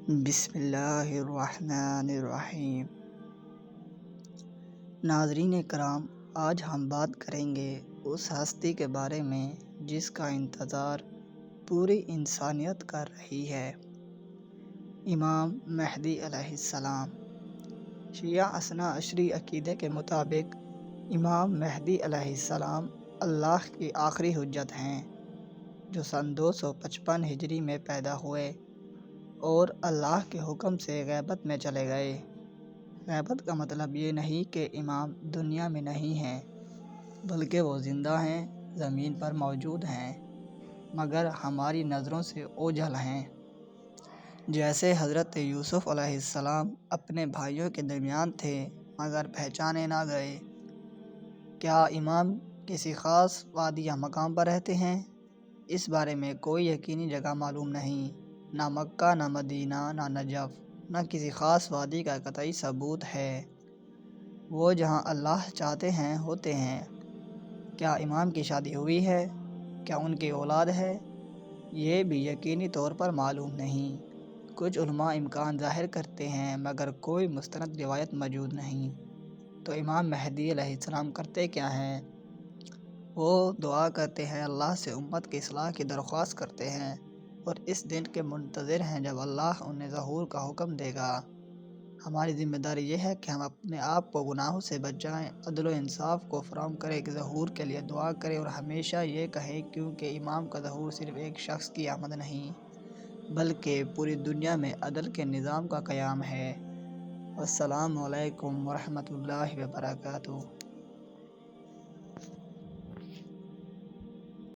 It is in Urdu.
بسم اللہ الرحمن الرحیم۔ ناظرین کرام، آج ہم بات کریں گے اس ہستی کے بارے میں جس کا انتظار پوری انسانیت کر رہی ہے، امام مہدی علیہ السلام۔ شیعہ اثنا عشری عقیدے کے مطابق امام مہدی علیہ السلام اللہ کی آخری حجت ہیں، جو سن 255 ہجری میں پیدا ہوئے اور اللہ کے حکم سے غیبت میں چلے گئے۔ غیبت کا مطلب یہ نہیں کہ امام دنیا میں نہیں ہیں، بلکہ وہ زندہ ہیں، زمین پر موجود ہیں، مگر ہماری نظروں سے اوجھل ہیں۔ جیسے حضرت یوسف علیہ السلام اپنے بھائیوں کے درمیان تھے مگر پہچانے نہ گئے۔ کیا امام کسی خاص وادی یا مقام پر رہتے ہیں؟ اس بارے میں کوئی یقینی جگہ معلوم نہیں، نہ مکہ، نہ مدینہ، نہ نجف، نہ کسی خاص وادی کا قطعی ثبوت ہے۔ وہ جہاں اللہ چاہتے ہیں ہوتے ہیں۔ کیا امام کی شادی ہوئی ہے؟ کیا ان کی اولاد ہے؟ یہ بھی یقینی طور پر معلوم نہیں۔ کچھ علماء امکان ظاہر کرتے ہیں مگر کوئی مستند روایت موجود نہیں۔ تو امام مہدی علیہ السلام کرتے کیا ہیں؟ وہ دعا کرتے ہیں، اللہ سے امت کی اصلاح کی درخواست کرتے ہیں اور اس دن کے منتظر ہیں جب اللہ انہیں ظہور کا حکم دے گا۔ ہماری ذمہ داری یہ ہے کہ ہم اپنے آپ کو گناہوں سے بچائیں، عدل و انصاف کو فراہم کریں، کہ ظہور کے لیے دعا کریں اور ہمیشہ یہ کہیں، کیونکہ امام کا ظہور صرف ایک شخص کی آمد نہیں بلکہ پوری دنیا میں عدل کے نظام کا قیام ہے۔ السلام علیکم ورحمۃ اللہ وبرکاتہ۔